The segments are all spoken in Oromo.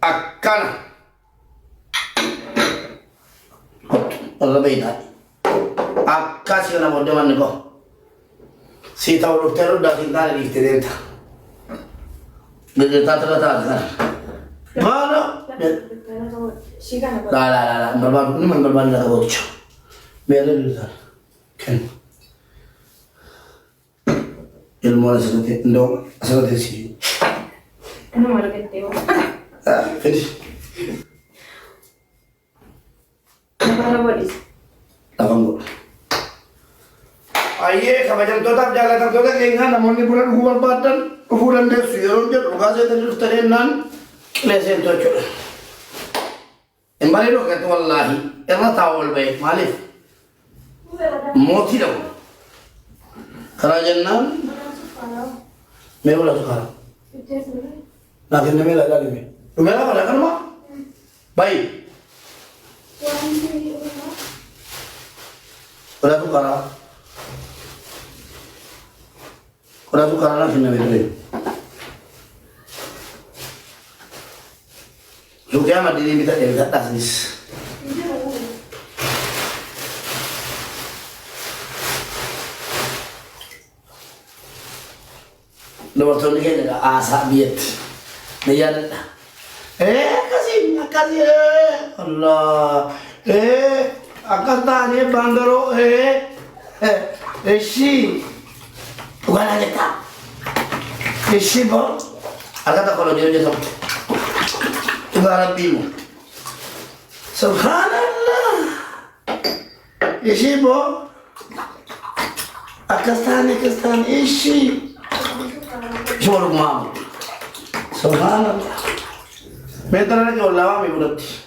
akkana Allah bayna akkas yana bodde man ko si taw docteur da tin dal di tedenta de ta mana la normal ni man normal la boccio mere lutar ken il mola sanate no sanate si no me lo que tengo finish para bolis Takango. Aye, kabajan tota jalan tota kengan namun ni bulan hujan badan, bulan deh suyun je, luka je terus terenan, lesen tocho. Embali lo ketu wallahi, erna tawol baik malif. Moti dong. Kerajan nan, mewah sekarang. Nah, kita mewah lagi me. Mewah apa kan mak? Baik. Kau tu kara nak kena beri. Juga amat ini kita jadi atas nis. Nomor tu ni kan ada asa biat. Niat. Kasih. Allah. Akan tanya bangaro si bukan aja tak si bo akan tak kalau dia jatuh ibarat bimu subhanallah si bo akan tanya si cuma rumah subhanallah meter lagi orang mi berarti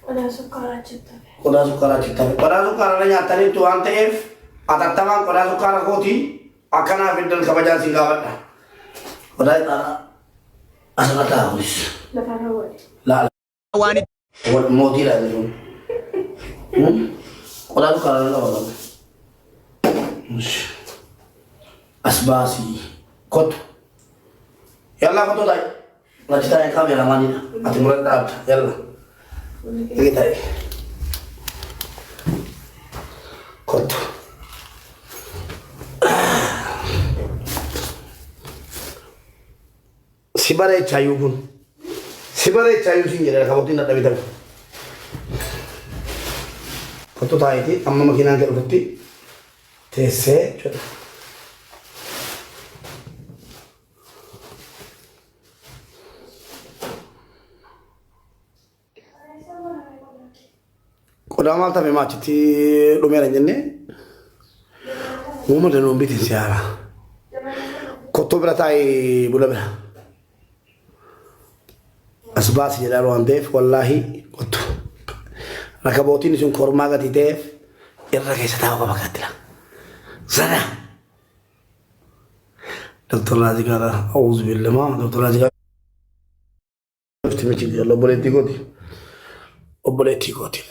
Koda sukara cita. Koda sukara nanya tadi tuan TF. Atat tangan koda sukara koti. Akan abidal kabajan singkawat. Koda itu asal tahu. La. Wanit. Moti lah itu. Koda sukara apa? Asbasi. Kot. Yalla koto dai. Lacita yang kami ramai ni. Ati mulai tahap. Yalla. Kita. Kot. Sibare cayu pun. Sibare cayu sini ada kamu tidak ada bitar. Foto tadi ti, amma makina ke uruti. Tese, coba. Koda mal tapi macam ti lumayan je ni. Muma de nombi ti siara. Koto beratai bula bera. Asbasi je dalu andef wallahi koto. Rakaboti ni sun kormaga ti def. Irra ke satawa apa katila. Sana. Doktor Nazi kata, auzubillah ma. Doktor Nazi kata, mesti macam Allah boleh tikoti. Oh boleh tikoti.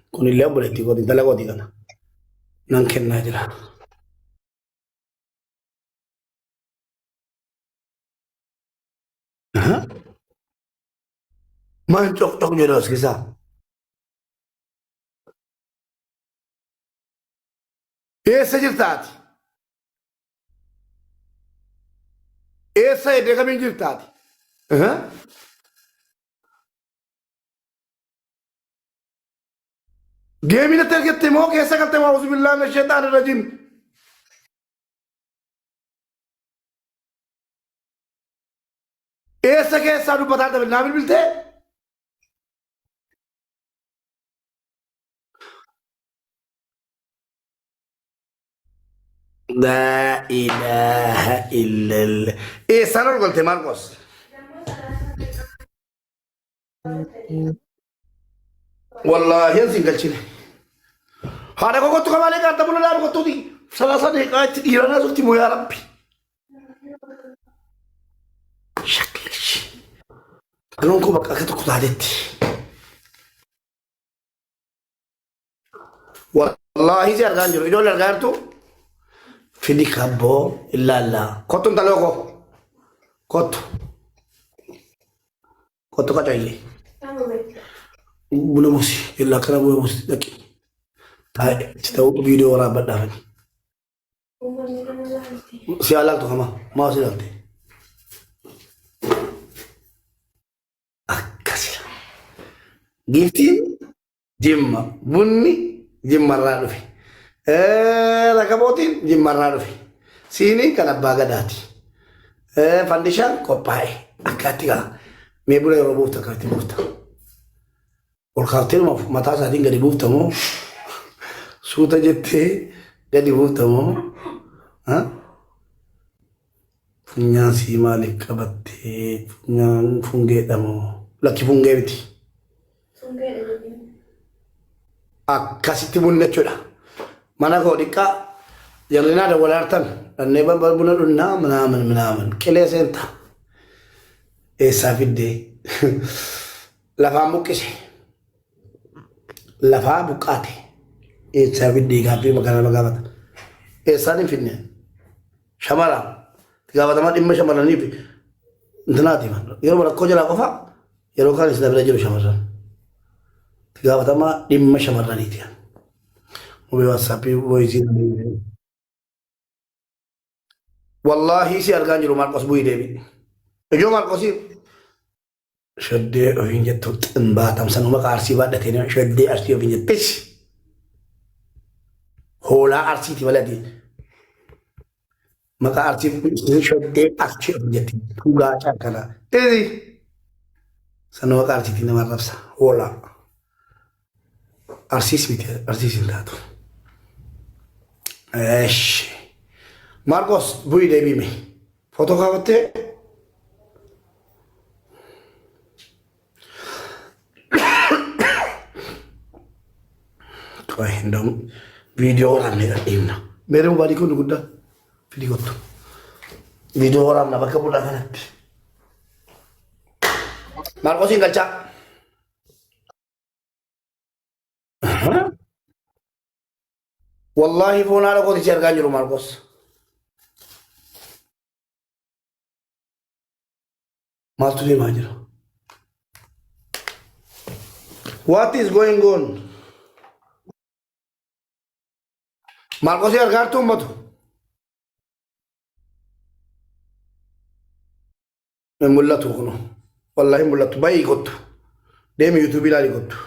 Kuni lihat boleh tikoti, tak lagi kan? Nangken aja lah. Main cok jelas kisah. Certati. Essa è dega min certati. Gaming na terkete mo कैसा करते हो औज़ु बिल्लाह मिनश शैतानिर रजीम ऐसा कैसा नु बता दे नाम मिलते لا إله إلا الله إيه سنة قلت ماركوس والله ينسي قلت هذا كوكو كمالك أنت بقول لا كوكو دي ثلاثة دقائق إيرانا زوجتي مو يا ربي شكلش أنا كوبا كاتو كتادتي والله زي أرجانجو إدول أرجانتو في دي كابو إلا لا كتون تلوكو كتو Kottu qacaayee. Tama beekta. Buna buusi. Illaa kana buna buusi dhaqi. Taa'e itti ta'u viidiyoo waraabadhaafani. Uummanni nama laalti. Si alaaltu kama maa si laalte. Akkasila. Giftiin jimma bunni jimmarraa dhufe. Rakabootiin jimmarraa dhufe. Siiniin kan abbaa gadaati. Fandishaan qophaa'e. Akkaatti gaa. Mee buna yeroo buufta akkatti buufta. Ol kaaftee mataa isaatiin gadi buufta moo suuta jettee gadi buufta moo funyaan sii maaliif qabattee funyaan fungeedha moo lakki fungee miti. Fungeedha jedhanii. Akkasitti bunni jechuudha. Mana koo dhiqqaa jallinaa dawwalaartan dhannee buna dhunnaa minaaman qilee seenta. Eessaa fiddee lafaan buqqise. Lafaa buqqaate. Eessaa fiddee gaaffii magaalaa gaafata. Eessaan hin finne. Shamara. Gaafatamaa dhimma shamarraniif intinaati. Yeroo rakkoo jalaa qofa yeroo kaan isa dabala jiru shamarran. Gaafatamaa dhimma shamarraniiti. Mubee waatsaappii voisii. Wallaahi si argaan jiru Maarqos bu'ii deebi. Ijoo Maarqosii shaddee ofiin jettu xinbaatam sanuma qaarsii baadhatee shaddee arsii ofiin jettis. Hoolaa arsiiti malee maka arsii shaddee arsii ofiin jetti. Tuulaa caakkanaa. Teezi sanuma qaarsiiti nama arrabsa. Hoolaa. Arsiis miti arsiis hin taatu. Eesh. Maarqos bu'ii deebiime. Footoo kaafattee. Indom video orang ni imna. Mere mubadi ko nugudda video to. Video orang na bakka buda kanat. Maarqos hin galcha. Wallahi foona ala ko ti argaa jiru Maarqos. Maaltu deemaa jira? What is going on? Maarqos argaartu ummatu. Mul'atu kuno. Wallahi mul'atu. Baay'ee kottu. Deemi YouTube ilaalii kottu.